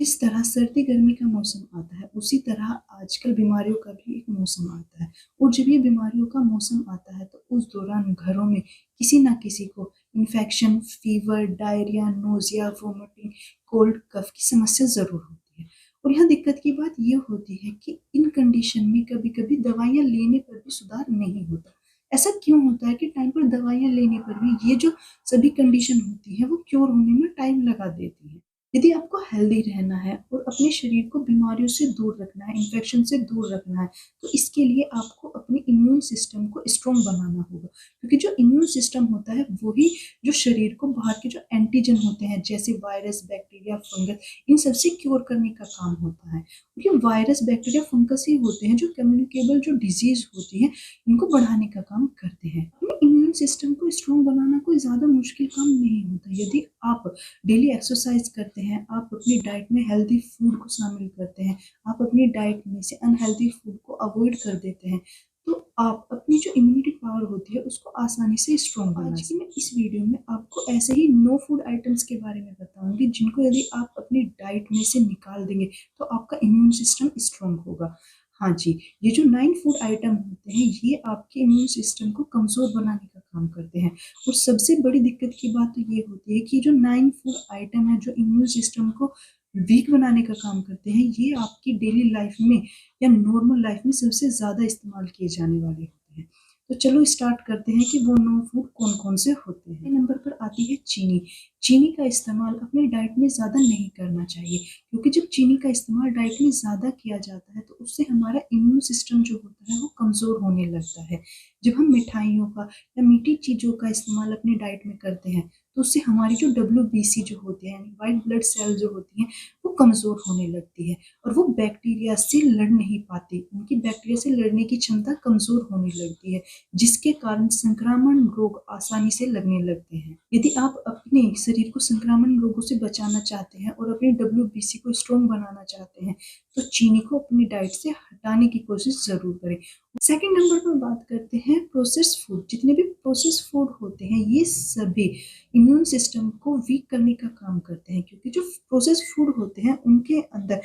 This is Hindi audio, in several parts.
जिस तरह सर्दी गर्मी का मौसम आता है, उसी तरह आजकल बीमारियों का भी एक मौसम आता है। और जब ये बीमारियों का मौसम आता है तो उस दौरान घरों में किसी ना किसी को infection, fever, diarrhoea, nausea, vomiting, cold, cough की समस्या जरूर होती है। और यहाँ दिक्कत की बात ये होती है कि इन कंडीशन में कभी कभी दवाइयाँ लेने पर भी सुधार नहीं होता। ऐसा क्यों होता है कि टाइम पर दवाइयाँ लेने पर भी ये जो सभी कंडीशन होती है वो क्योर होने में टाइम लगा देती है। यदि आपको हेल्दी रहना है और अपने शरीर को बीमारियों से दूर रखना है, इन्फेक्शन से दूर रखना है, तो इसके लिए आपको अपने इम्यून सिस्टम को स्ट्रॉन्ग बनाना होगा। क्योंकि जो इम्यून सिस्टम होता है वही जो शरीर को बाहर के जो एंटीजन होते हैं जैसे वायरस, बैक्टीरिया, फंगस, इन सबसे क्योर करने का काम होता है। ये वायरस, बैक्टीरिया, फंगस ही होते हैं जो कम्युनिकेबल जो डिजीज होती है इनको बढ़ाने का काम करते हैं। अपने इम्यून सिस्टम को स्ट्रॉन्ग बनाना कोई ज्यादा मुश्किल काम नहीं होता। यदि आप डेली एक्सरसाइज करते हैं, आप अपनी डाइट में हेल्दी फूड को शामिल करते हैं, आप अपनी डाइट में से अनहेल्दी फूड को अवॉइड कर देते हैं, तो आप अपनी जो इम्यूनिटी पावर होती है उसको आसानी से स्ट्रॉन्ग बना सकते हैं। मैं इस वीडियो में आपको ऐसे ही नो फूड आइटम्स के बारे में बताऊंगी जिनको यदि आप अपनी डाइट में से निकाल देंगे तो आपका इम्यून सिस्टम स्ट्रॉन्ग होगा। हाँ जी, ये जो 9 फूड आइटम होते हैं ये आपके इम्यून सिस्टम को कमजोर बनाने का काम करते हैं। और सबसे बड़ी दिक्कत की बात तो ये होती है कि जो 9 फूड आइटम है जो इम्यून सिस्टम को वीक बनाने का काम करते हैं, ये आपकी डेली लाइफ में या नॉर्मल लाइफ में सबसे ज्यादा इस्तेमाल किए जाने वाले होते हैं। तो चलो स्टार्ट करते हैं कि वो 9 फूड कौन कौन से होते हैं। नंबर पर आती है चीनी। चीनी का इस्तेमाल अपने डाइट में ज्यादा नहीं करना चाहिए, क्योंकि जब चीनी का इस्तेमाल डाइट में ज्यादा किया जाता है तो उससे हमारा इम्यून सिस्टम जो होता है वो कमजोर होने लगता है। जब हम मिठाइयों का या मीठी चीजों का इस्तेमाल अपनी डाइट में करते हैं तो उससे हमारी जो WBC जो होती है यानी व्हाइट ब्लड सेल जो होती हैं वो कमजोर होने लगती है और वो बैक्टीरिया से लड़ नहीं पाती, उनकी बैक्टीरिया से लड़ने की क्षमता कमजोर होने लगती है, जिसके कारण संक्रामण रोग आसानी से लगने लगते हैं। यदि आप अपने शरीर को संक्रामण रोगों से बचाना चाहते हैं और अपनी WBC को स्ट्रॉन्ग बनाना चाहते हैं तो चीनी को अपनी डाइट से हटाने की कोशिश जरूर करें। सेकंड नंबर पर बात करते हैं प्रोसेस्ड फूड। जितने भी प्रोसेस्ड फूड होते हैं ये सभी इम्यून सिस्टम को वीक करने का काम करते हैं, क्योंकि जो प्रोसेस्ड फूड होते हैं उनके अंदर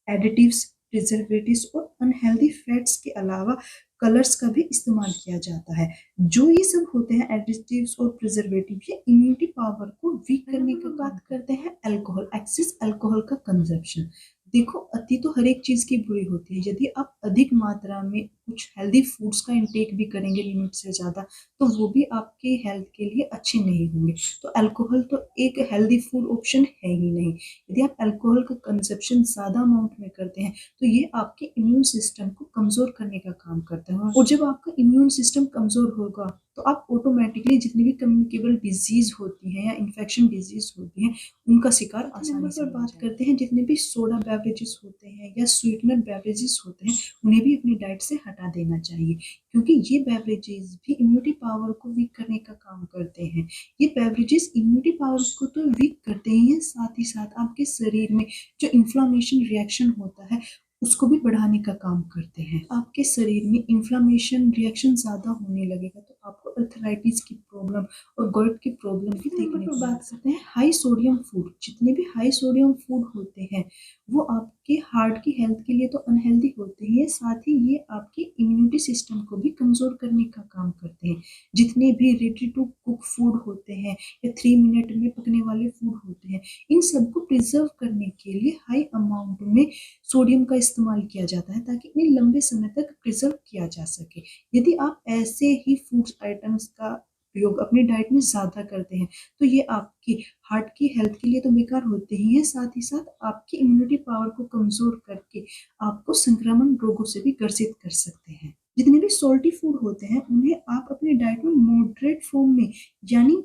एडिटिव्स, प्रिजर्वेटिव्स और अनहेल्दी फैट्स के अलावा कलर्स का भी इस्तेमाल किया जाता है। जो ये सब होते हैं एडिटिव्स और प्रिजर्वेटिव, ये इम्यूनिटी पावर को वीक करने का बात करते हैं अल्कोहल, एक्सेस अल्कोहल का कंजप्शन। देखो, अति तो हर एक चीज की बुरी होती है। यदि आप अधिक मात्रा में कुछ हेल्दी फूड्स का इंटेक भी करेंगे लिमिट से ज्यादा तो वो भी आपके हेल्थ के लिए अच्छे नहीं होंगे। तो अल्कोहल तो एक हेल्दी फूड ऑप्शन है ही नहीं। यदि आप अल्कोहल का कंजप्शन ज्यादा अमाउंट में करते हैं तो ये आपके इम्यून सिस्टम को कमजोर करने का काम करता है। और जब आपका इम्यून सिस्टम कमजोर होगा तो आप ऑटोमेटिकली जितनी भी कम्युनिकेबल डिजीज होती है या इन्फेक्शन डिजीज होती है उनका शिकार आसानी से बात करते हैं। जितने भी सोडा बेवरेजेस होते हैं या स्वीटनर बेवरेजेस होते हैं उन्हें भी अपनी डाइट से हटा देना चाहिए, क्योंकि ये बेवरेजेस भी इम्यूनिटी पावर को वीक करने का काम करते हैं। ये बेवरेजेस इम्यूनिटी पावर को तो वीक करते ही हैं, साथ ही साथ आपके शरीर में जो इन्फ्लामेशन रिएक्शन होता है उसको भी बढ़ाने का काम करते हैं। आपके शरीर में इन्फ्लामेशन रिएक्शन ज्यादा होने लगेगा तो आपको अर्थराइटिस की प्रॉब्लम और गॉइट की प्रॉब्लम भी देखने को बात करते हैं हाई सोडियम फूड। जितने भी हाई सोडियम फूड होते हैं वो आपके हार्ट की हेल्थ के लिए तो अनहेल्दी होते हैं, साथ ही ये आपके इम्यूनिटी सिस्टम को भी कमजोर करने का काम करते हैं। जितने भी रेडी टू कुक फूड होते हैं या 3 मिनट में पकने वाले फूड होते हैं इन सबको प्रिजर्व करने के लिए हाई अमाउंट में सोडियम का इस्तेमाल किया जाता है ताकि इन्हें लंबे समय तक प्रिजर्व किया जा सके। यदि आप ऐसे ही फूड आइटम्स का प्रयोग अपनी डाइट में ज्यादा करते हैं तो ये आपकी हार्ट की हेल्थ के लिए तो बेकार होते ही है, साथ ही साथ आपकी इम्यूनिटी पावर को कमजोर करके आपको संक्रमण रोगों से भी ग्रसित कर सकते हैं। जितने भी सॉल्टी फूड होते हैं उन्हें आप अपनी डाइट में मॉडरेट फॉर्म में यानी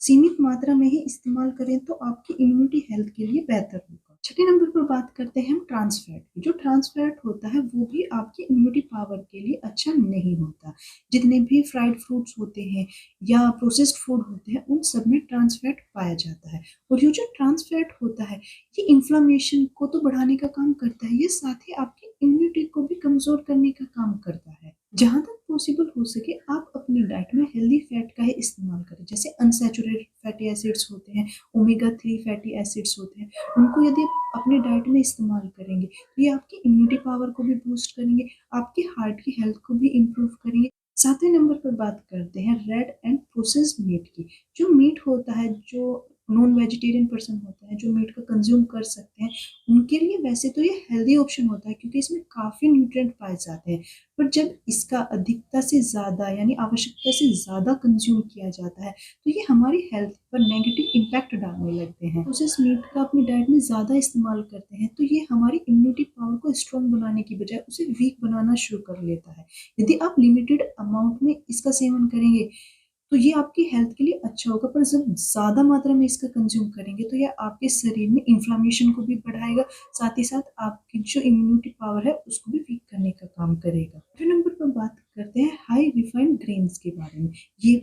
सीमित मात्रा में ही इस्तेमाल करें तो आपकी इम्यूनिटी हेल्थ के लिए बेहतर होगा। छठे नंबर पर बात करते हैं हम ट्रांस फैट की। जो ट्रांस फैट होता है वो भी आपकी इम्यूनिटी पावर के लिए अच्छा नहीं होता। जितने भी फ्राइड फ्रूट्स होते हैं या प्रोसेस्ड फूड होते हैं उन सब में ट्रांस फैट पाया जाता है। और ये जो ट्रांस फैट होता है ये इन्फ्लामेशन को तो बढ़ाने का काम करता है, ये साथ ही आपकी इम्यूनिटी को भी कमजोर करने का काम करता है। जहाँ तक पॉसिबल हो सके आप अपनी डाइट में हेल्दी फैट का ही इस्तेमाल करें। जैसे अनसैचुरेटेड फैटी एसिड्स होते हैं, ओमेगा 3 फैटी एसिड्स होते हैं, उनको यदि आप अपनी डाइट में इस्तेमाल करेंगे, तो ये आपकी इम्यूनिटी पावर को भी बूस्ट करेंगे, आपके हार्ट की हेल्थ को भी इम्प्रूव करेंगे। 7वें नंबर पर बात करते हैं रेड एंड प्रोसेस्ड मीट की। जो मीट होता है, जो नॉन वेजिटेरियन पर्सन होते हैं, जो मीट को कंज़्यूम कर सकते हैं, उनके लिए वैसे तो ये हेल्दी ऑप्शन होता है क्योंकि इसमें काफ़ी न्यूट्रिएंट पाए जाते हैं। पर जब इसका अधिकता से ज़्यादा यानी आवश्यकता से ज़्यादा कंज्यूम किया जाता है, तो ये हमारी हेल्थ पर नेगेटिव इम्पैक्ट डालने लगते हैं। प्रोसेस्ड मीट का अपनी डाइट में ज़्यादा इस्तेमाल करते हैं, तो ये हमारी इम्यूनिटी पावर को स्ट्रॉन्ग बनाने की बजाय उसे वीक बनाना शुरू कर लेता है। यदि आप लिमिटेड अमाउंट में इसका सेवन करेंगे, तो ये आपकी हेल्थ के लिए अच्छा होगा, पर जब ज़्यादा मात्रा में इसका कंज़्यूम करेंगे, तो ये आपके शरीर में इन्फ्लेमेशन को भी बढ़ाएगा, साथ ही साथ आपकी जो इम्यूनिटी पावर है, उसको भी वीक करने का काम करेगा। फिर नंबर पर बात करते हैं हाई रिफाइंड ग्रेन्स के बारे में। ये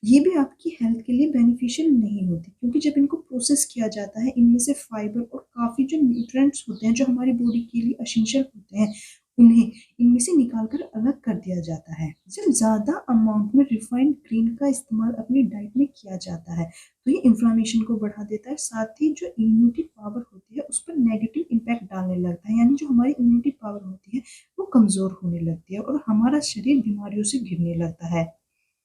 ये भी आपकी हेल्थ के लिए बेनिफिशियल नहीं होती क्योंकि जब इनको प्रोसेस किया जाता है, इनमें से फाइबर और काफ़ी जो न्यूट्रिएंट्स होते हैं, जो हमारी बॉडी के लिए एसेंशियल होते हैं, उन्हें इनमें से निकाल कर अलग कर दिया जाता है। जब ज़्यादा अमाउंट में रिफाइंड ग्रीन का इस्तेमाल अपनी डाइट में किया जाता है, तो ये इन्फ्लेमेशन को बढ़ा देता है, साथ ही जो इम्यूनिटी पावर होती है, उस पर नेगेटिव इम्पैक्ट डालने लगता है। यानी जो हमारी इम्यूनिटी पावर होती है, वो कमज़ोर होने लगती है और हमारा शरीर बीमारियों से घिरने लगता है।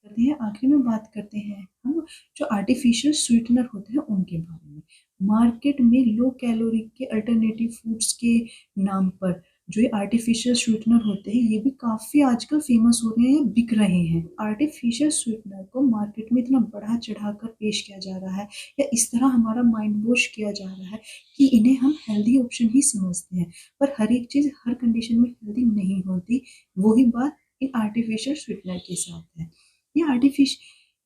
करते हैं आखिर में बात करते हैं हम जो आर्टिफिशियल स्वीटनर होते हैं उनके बारे में। मार्केट में लो कैलोरी के अल्टरनेटिव फूड्स के नाम पर जो ये आर्टिफिशियल स्वीटनर होते हैं, ये भी काफ़ी आजकल फेमस हो रहे हैं, बिक रहे हैं। आर्टिफिशियल स्वीटनर को मार्केट में इतना बढ़ा चढ़ाकर पेश किया जा रहा है या इस तरह हमारा माइंड वॉश किया जा रहा है कि इन्हें हम हेल्दी ऑप्शन ही समझते हैं, पर हर एक चीज़ हर कंडीशन में हेल्दी नहीं होती। वही बात इन आर्टिफिशियल स्वीटनर के साथ है। ये आर्टिफिश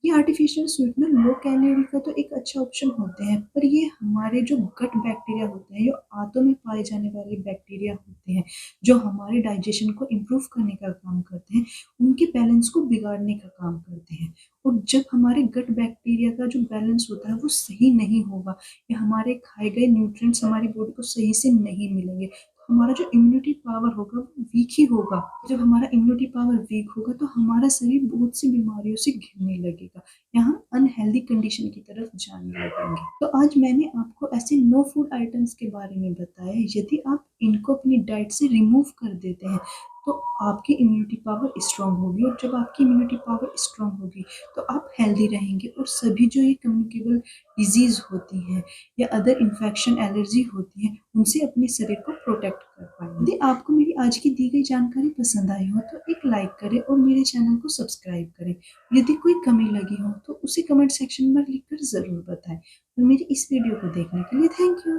ये आर्टिफिशियल स्वीटनर लो कैलोरी का तो एक अच्छा ऑप्शन होते हैं, पर ये हमारे जो गट बैक्टीरिया होते हैं, जो आंतों में पाए जाने वाले बैक्टीरिया होते हैं, जो हमारे डाइजेशन को इम्प्रूव करने का काम करते हैं, उनके बैलेंस को बिगाड़ने का काम करते हैं। और जब हमारे गट बैक्टीरिया का जो बैलेंस होता है वो सही नहीं होगा या हमारे खाए गए न्यूट्रिएंट्स हमारी बॉडी को सही से नहीं मिलेंगे, हमारा जो इम्यूनिटी पावर होगा वो वीक ही होगा। जब हमारा इम्यूनिटी पावर वीक होगा तो हमारा शरीर बहुत सी बीमारियों से घिरने लगेगा या हम अनहेल्दी कंडीशन की तरफ जाने लगेंगे। तो आज मैंने आपको ऐसे नो फूड आइटम्स के बारे में बताया। यदि आप इनको अपनी डाइट से रिमूव कर देते हैं, तो आपकी इम्यूनिटी पावर स्ट्रांग होगी और जब आपकी इम्यूनिटी पावर स्ट्रांग होगी, तो आप हेल्दी रहेंगे और सभी जो ये कम्युनिकेबल डिजीज़ होती हैं या अदर इन्फेक्शन एलर्जी होती है, उनसे अपने शरीर को प्रोटेक्ट कर पाएँगे। यदि आपको मेरी आज की दी गई जानकारी पसंद आई हो तो एक लाइक करें और मेरे चैनल को सब्सक्राइब करें। यदि कोई कमी लगी हो तो उसे कमेंट सेक्शन में लिखकर ज़रूर बताएँ और मेरी इस वीडियो को देखने के लिए थैंक यू।